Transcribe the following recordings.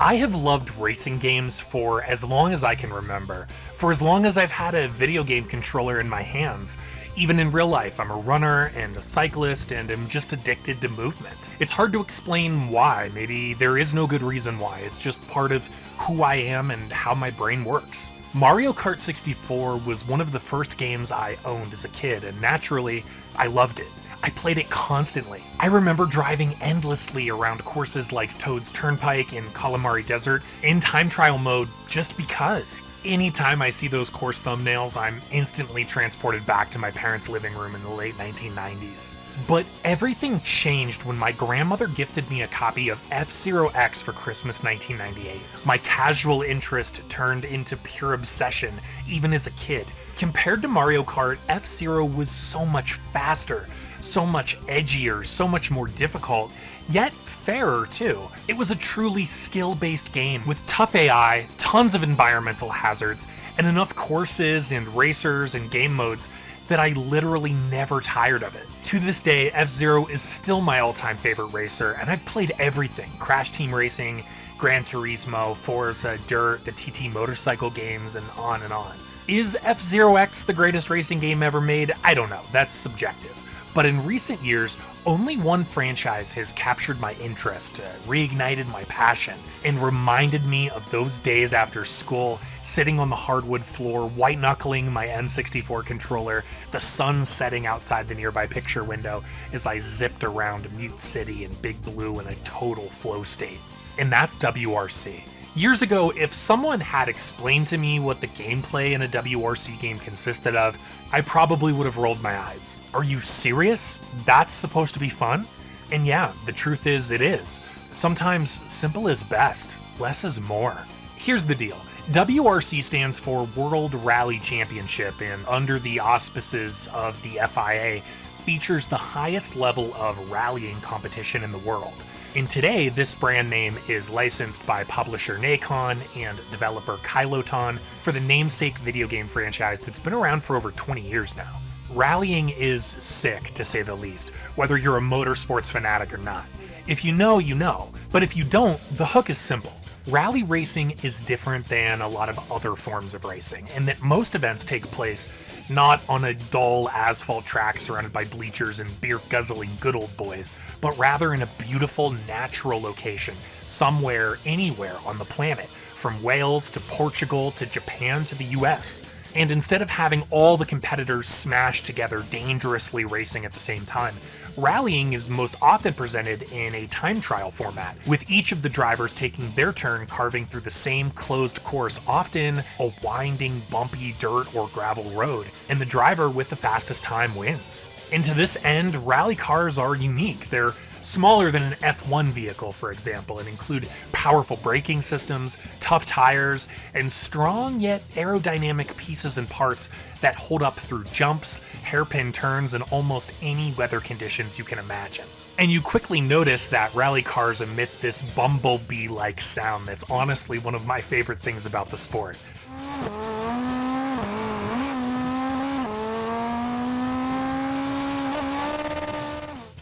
I have loved racing games for as long as I can remember, for as long as I've had a video game controller in my hands. Even in real life, I'm a runner and a cyclist and am just addicted to movement. It's hard to explain why, maybe there is no good reason why, it's just part of who I am and how my brain works. Mario Kart 64 was one of the first games I owned as a kid, and naturally, I loved it. I played it constantly. I remember driving endlessly around courses like Toad's Turnpike and Calamari Desert in time trial mode just because. Anytime I see those course thumbnails, I'm instantly transported back to my parents' living room in the late 1990s. But everything changed when my grandmother gifted me a copy of F-Zero X for Christmas 1998. My casual interest turned into pure obsession, even as a kid. Compared to Mario Kart, F-Zero was so much faster, so much edgier, so much more difficult, yet fairer too. It was a truly skill-based game with tough AI, tons of environmental hazards, and enough courses and racers and game modes that I literally never tired of it. To this day, F-Zero is still my all-time favorite racer, and I've played everything: Crash Team Racing, Gran Turismo, Forza, Dirt, the TT motorcycle games, and on and on. Is F-Zero X the greatest racing game ever made? I don't know, that's subjective. But in recent years, only one franchise has captured my interest, reignited my passion, and reminded me of those days after school, sitting on the hardwood floor, white-knuckling my N64 controller, the sun setting outside the nearby picture window as I zipped around Mute City and Big Blue in a total flow state. And that's WRC. Years ago, if someone had explained to me what the gameplay in a WRC game consisted of, I probably would have rolled my eyes. Are you serious? That's supposed to be fun? And yeah, the truth is, it is. Sometimes simple is best, less is more. Here's the deal. WRC stands for World Rally Championship, and under the auspices of the FIA, features the highest level of rallying competition in the world. And today, this brand name is licensed by publisher Nacon and developer Kyloton for the namesake video game franchise that's been around for over 20 years now. Rallying is sick, to say the least, whether you're a motorsports fanatic or not. If you know, you know. But if you don't, the hook is simple. Rally racing is different than a lot of other forms of racing, in that most events take place not on a dull asphalt track surrounded by bleachers and beer-guzzling good old boys, but rather in a beautiful natural location, somewhere, anywhere on the planet, from Wales to Portugal to Japan to the US. And instead of having all the competitors smashed together dangerously racing at the same time, rallying is most often presented in a time trial format, with each of the drivers taking their turn carving through the same closed course, often a winding, bumpy dirt or gravel road, and the driver with the fastest time wins. And to this end, rally cars are unique. They're smaller than an F1 vehicle, for example, and include powerful braking systems, tough tires, and strong yet aerodynamic pieces and parts that hold up through jumps, hairpin turns, and almost any weather conditions you can imagine. And you quickly notice that rally cars emit this bumblebee-like sound that's honestly one of my favorite things about the sport.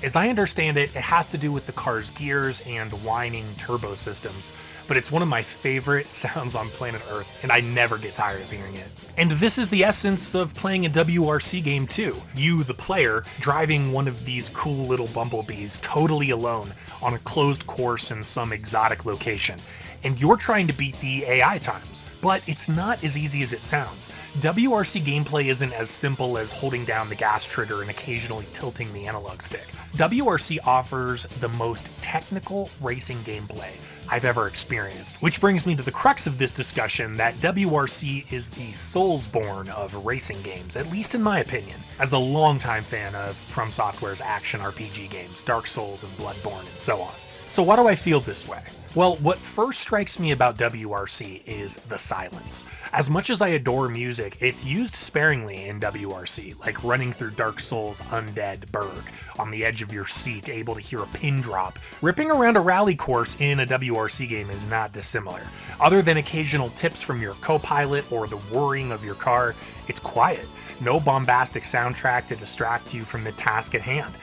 As I understand it, it has to do with the car's gears and whining turbo systems, but it's one of my favorite sounds on planet Earth, and I never get tired of hearing it. And this is the essence of playing a WRC game too. You, the player, driving one of these cool little bumblebees totally alone on a closed course in some exotic location. And you're trying to beat the AI times. But it's not as easy as it sounds. WRC gameplay isn't as simple as holding down the gas trigger and occasionally tilting the analog stick. WRC offers the most technical racing gameplay I've ever experienced. Which brings me to the crux of this discussion, that WRC is the Soulsborne of racing games, at least in my opinion, as a longtime fan of From Software's action RPG games, Dark Souls and Bloodborne and so on. So why do I feel this way? Well, what first strikes me about WRC is the silence. As much as I adore music, it's used sparingly in WRC, like running through Dark Souls' Undead Burg, on the edge of your seat, able to hear a pin drop. Ripping around a rally course in a WRC game is not dissimilar. Other than occasional tips from your co-pilot or the whirring of your car, it's quiet. No bombastic soundtrack to distract you from the task at hand.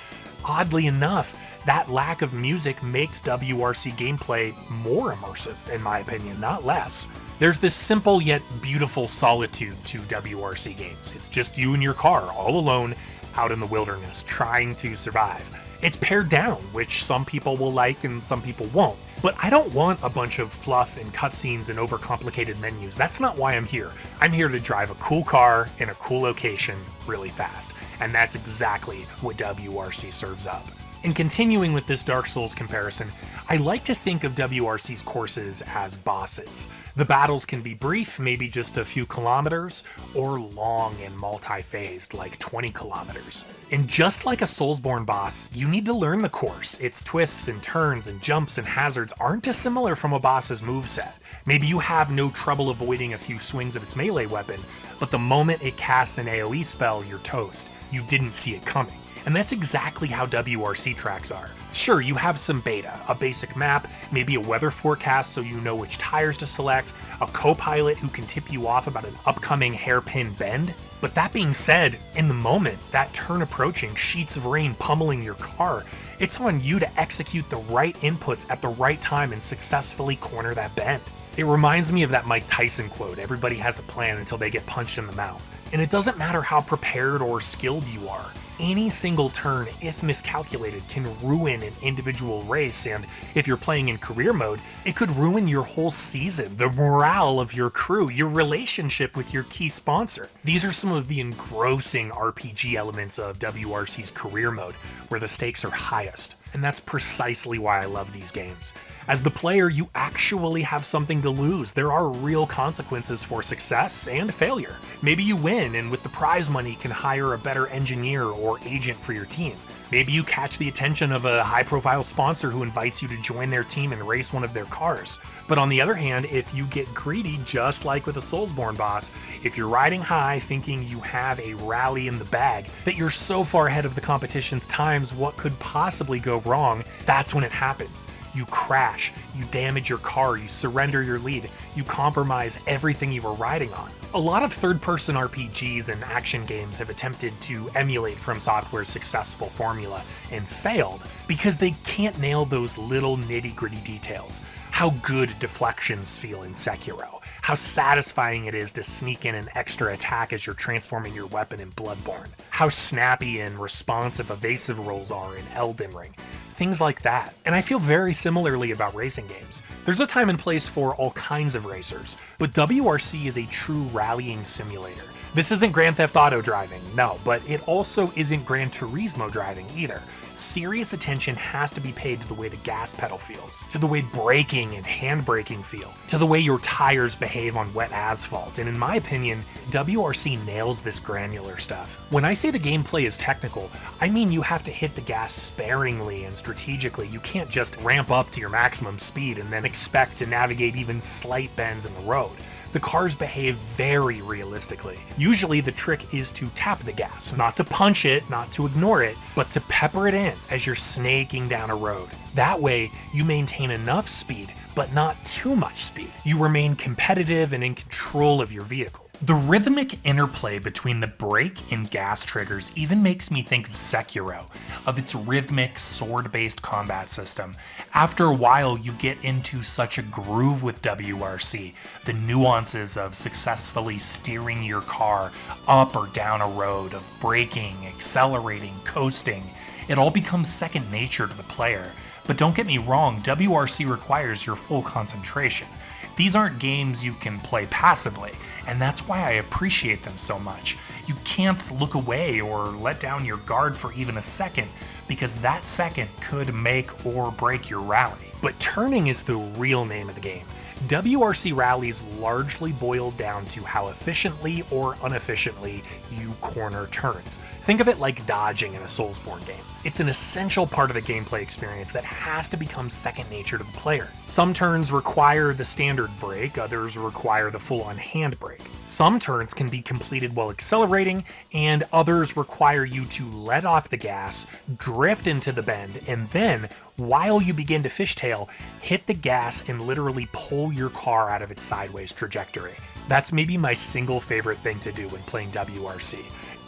Oddly enough, that lack of music makes WRC gameplay more immersive, in my opinion, not less. There's this simple yet beautiful solitude to WRC games. It's just you and your car, all alone, out in the wilderness, trying to survive. It's pared down, which some people will like and some people won't. But I don't want a bunch of fluff and cutscenes and overcomplicated menus. That's not why I'm here. I'm here to drive a cool car in a cool location really fast. And that's exactly what WRC serves up. In continuing with this Dark Souls comparison, I like to think of WRC's courses as bosses. The battles can be brief, maybe just a few kilometers, or long and multi-phased, like 20 kilometers. And just like a Soulsborne boss, you need to learn the course. Its twists and turns and jumps and hazards aren't dissimilar from a boss's moveset. Maybe you have no trouble avoiding a few swings of its melee weapon, but the moment it casts an AoE spell, you're toast. You didn't see it coming. And that's exactly how WRC tracks are. Sure, you have some beta, a basic map, maybe a weather forecast so you know which tires to select, a co-pilot who can tip you off about an upcoming hairpin bend. But that being said, in the moment, that turn approaching, sheets of rain pummeling your car, it's on you to execute the right inputs at the right time and successfully corner that bend. It reminds me of that Mike Tyson quote, everybody has a plan until they get punched in the mouth. And it doesn't matter how prepared or skilled you are. Any single turn, if miscalculated, can ruin an individual race, and if you're playing in career mode, it could ruin your whole season, the morale of your crew, your relationship with your key sponsor. These are some of the engrossing RPG elements of WRC's career mode, where the stakes are highest. And that's precisely why I love these games. As the player, you actually have something to lose. There are real consequences for success and failure. Maybe you win, and with the prize money can hire a better engineer or agent for your team. Maybe you catch the attention of a high-profile sponsor who invites you to join their team and race one of their cars. But on the other hand, if you get greedy, just like with a Soulsborne boss, if you're riding high thinking you have a rally in the bag, that you're so far ahead of the competition's times, what could possibly go wrong, that's when it happens. You crash, you damage your car, you surrender your lead, you compromise everything you were riding on. A lot of third-person RPGs and action games have attempted to emulate From Software's successful formula and failed because they can't nail those little nitty-gritty details. How good deflections feel in Sekiro, how satisfying it is to sneak in an extra attack as you're transforming your weapon in Bloodborne, how snappy and responsive evasive rolls are in Elden Ring. Things like that. And I feel very similarly about racing games. There's a time and place for all kinds of racers, but WRC is a true rallying simulator. This isn't Grand Theft Auto driving, no, but it also isn't Gran Turismo driving either. Serious attention has to be paid to the way the gas pedal feels, to the way braking and handbraking feel, to the way your tires behave on wet asphalt, and in my opinion, WRC nails this granular stuff. When I say the gameplay is technical, I mean you have to hit the gas sparingly and strategically. You can't just ramp up to your maximum speed and then expect to navigate even slight bends in the road. The cars behave very realistically. Usually the trick is to tap the gas, not to punch it, not to ignore it, but to pepper it in as you're snaking down a road. That way, you maintain enough speed, but not too much speed. You remain competitive and in control of your vehicle. The rhythmic interplay between the brake and gas triggers even makes me think of Sekiro, of its rhythmic, sword-based combat system. After a while, you get into such a groove with WRC, the nuances of successfully steering your car up or down a road, of braking, accelerating, coasting. It all becomes second nature to the player. But don't get me wrong, WRC requires your full concentration. These aren't games you can play passively, and that's why I appreciate them so much. You can't look away or let down your guard for even a second, because that second could make or break your rally. But turning is the real name of the game. WRC rallies largely boil down to how efficiently or inefficiently you corner turns. Think of it like dodging in a Soulsborne game. It's an essential part of the gameplay experience that has to become second nature to the player. Some turns require the standard brake, others require the full-on handbrake. Some turns can be completed while accelerating, and others require you to let off the gas, drift into the bend, and then, while you begin to fishtail, hit the gas and literally pull your car out of its sideways trajectory. That's maybe my single favorite thing to do when playing WRC.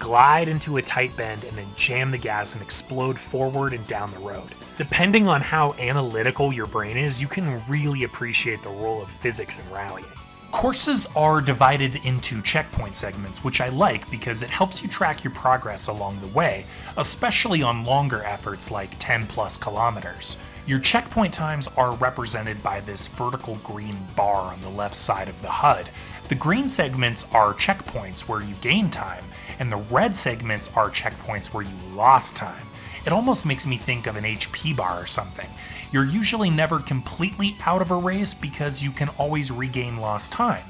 glide into a tight bend, and then jam the gas and explode forward and down the road. Depending on how analytical your brain is, you can really appreciate the role of physics in rallying. Courses are divided into checkpoint segments, which I like because it helps you track your progress along the way, especially on longer efforts like 10 plus kilometers. Your checkpoint times are represented by this vertical green bar on the left side of the HUD. The green segments are checkpoints where you gain time, and the red segments are checkpoints where you lost time. It almost makes me think of an HP bar or something. You're usually never completely out of a race because you can always regain lost time,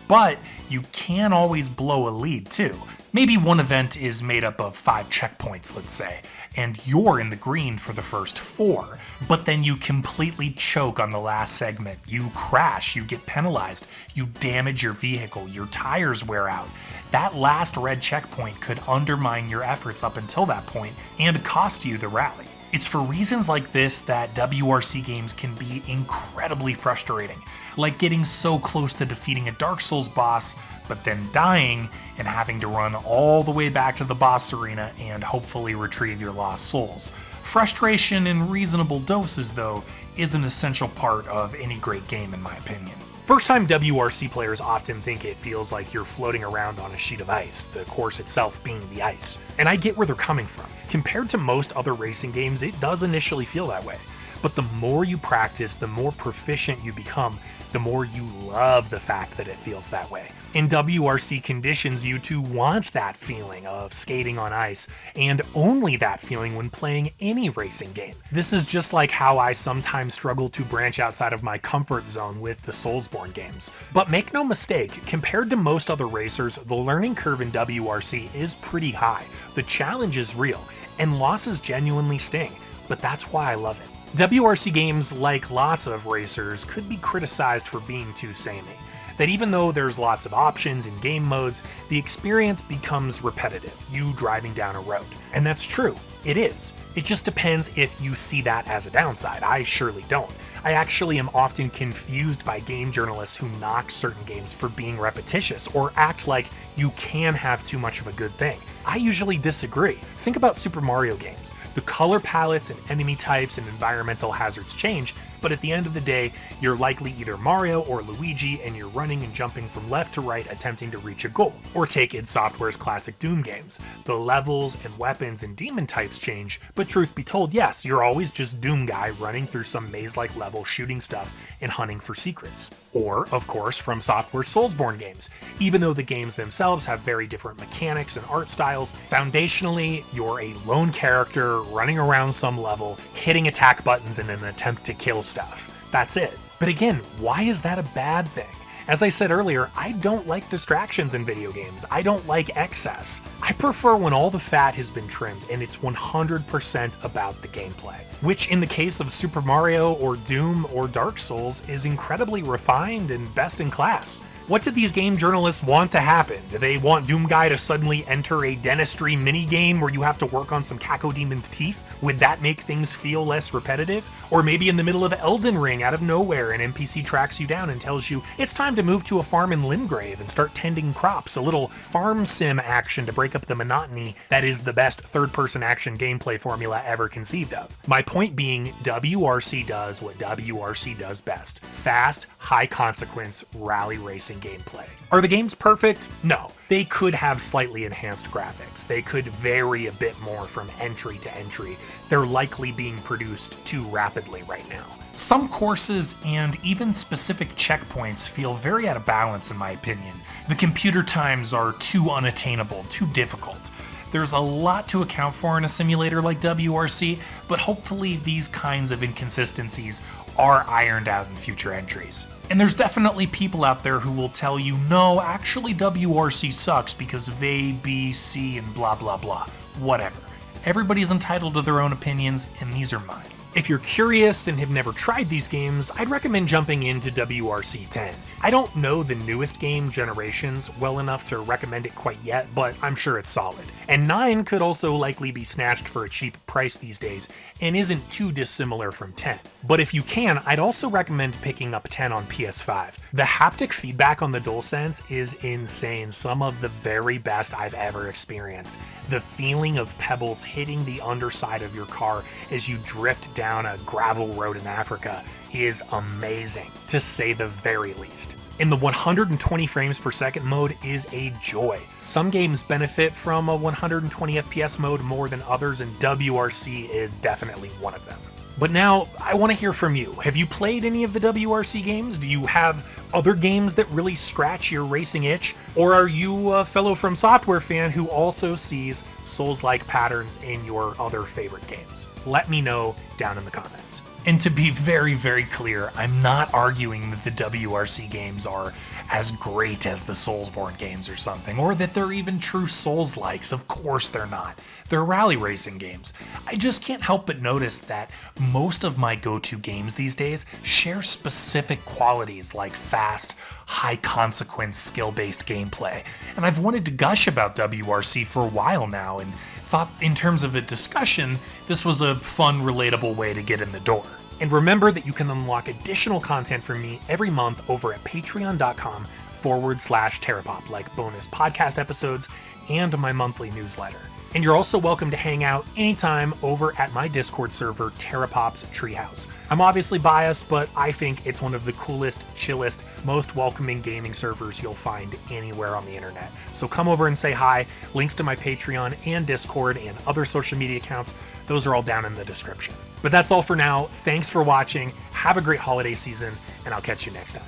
but you can always blow a lead too. Maybe one event is made up of 5 checkpoints, let's say, and you're in the green for the first 4, but then you completely choke on the last segment. You crash, you get penalized, you damage your vehicle, your tires wear out. That last red checkpoint could undermine your efforts up until that point and cost you the rally. It's for reasons like this that WRC games can be incredibly frustrating, like getting so close to defeating a Dark Souls boss, but then dying and having to run all the way back to the boss arena and hopefully retrieve your lost souls. Frustration in reasonable doses, though, is an essential part of any great game in my opinion. First-time WRC players often think it feels like you're floating around on a sheet of ice, the course itself being the ice. And I get where they're coming from. Compared to most other racing games, it does initially feel that way. But the more you practice, the more proficient you become, the more you love the fact that it feels that way. And WRC conditions you to want that feeling of skating on ice, and only that feeling when playing any racing game. This is just like how I sometimes struggle to branch outside of my comfort zone with the Soulsborne games. But make no mistake, compared to most other racers, the learning curve in WRC is pretty high. The challenge is real, and losses genuinely sting, but that's why I love it. WRC games, like lots of racers, could be criticized for being too samey. That even though there's lots of options and game modes, the experience becomes repetitive, you driving down a road. And that's true, it is. It just depends if you see that as a downside. I surely don't. I actually am often confused by game journalists who knock certain games for being repetitious or act like you can have too much of a good thing. I usually disagree. Think about Super Mario games. The color palettes and enemy types and environmental hazards change, but at the end of the day, you're likely either Mario or Luigi and you're running and jumping from left to right attempting to reach a goal. Or take id Software's classic Doom games. The levels and weapons and demon types change, but truth be told, yes, you're always just Doom guy running through some maze-like level shooting stuff and hunting for secrets. Or, of course, from Software's Soulsborne games. Even though the games themselves have very different mechanics and art styles, foundationally, you're a lone character running around some level, hitting attack buttons in an attempt to kill stuff. That's it. But again, why is that a bad thing? As I said earlier, I don't like distractions in video games. I don't like excess. I prefer when all the fat has been trimmed and it's 100% about the gameplay, which in the case of Super Mario or Doom or Dark Souls is incredibly refined and best in class. What did these game journalists want to happen? Do they want Doom Guy to suddenly enter a dentistry minigame where you have to work on some Cacodemon's teeth? Would that make things feel less repetitive? Or maybe in the middle of Elden Ring, out of nowhere, an NPC tracks you down and tells you it's time to move to a farm in Limgrave and start tending crops, a little farm sim action to break up the monotony that is the best third-person action gameplay formula ever conceived of. My point being, WRC does what WRC does best. Fast, high-consequence, rally racing gameplay. Are the games perfect? No. They could have slightly enhanced graphics. They could vary a bit more from entry to entry. They're likely being produced too rapidly right now. Some courses and even specific checkpoints feel very out of balance in my opinion. The computer times are too unattainable, too difficult. There's a lot to account for in a simulator like WRC, but hopefully these kinds of inconsistencies are ironed out in future entries. And there's definitely people out there who will tell you, no, actually WRC sucks because of A, B, C, and blah blah blah. Whatever. Everybody's entitled to their own opinions, and these are mine. If you're curious and have never tried these games, I'd recommend jumping into WRC 10. I don't know the newest game generations well enough to recommend it quite yet, but I'm sure it's solid. And 9 could also likely be snatched for a cheap price these days, and isn't too dissimilar from 10. But if you can, I'd also recommend picking up 10 on PS5. The haptic feedback on the DualSense is insane, some of the very best I've ever experienced. The feeling of pebbles hitting the underside of your car as you drift down a gravel road in Africa is amazing, to say the very least. And the 120 frames per second mode is a joy. Some games benefit from a 120 FPS mode more than others, and WRC is definitely one of them. But now, I want to hear from you. Have you played any of the WRC games? Do you have other games that really scratch your racing itch? Or are you a fellow From Software fan who also sees Souls-like patterns in your other favorite games? Let me know down in the comments. And to be very, very clear, I'm not arguing that the WRC games are as great as the Soulsborne games or something, or that they're even true Souls-likes. Of course they're not. They're rally racing games. I just can't help but notice that most of my go-to games these days share specific qualities like fast, high-consequence, skill-based gameplay. And I've wanted to gush about WRC for a while now, and thought in terms of a discussion, this was a fun, relatable way to get in the door. And remember that you can unlock additional content from me every month over at patreon.com/terapop, like bonus podcast episodes and my monthly newsletter. And you're also welcome to hang out anytime over at my Discord server, Terapop's Treehouse. I'm obviously biased, but I think it's one of the coolest, chillest, most welcoming gaming servers you'll find anywhere on the internet. So come over and say hi. Links to my Patreon and Discord and other social media accounts, those are all down in the description. But that's all for now. Thanks for watching. Have a great holiday season, and I'll catch you next time.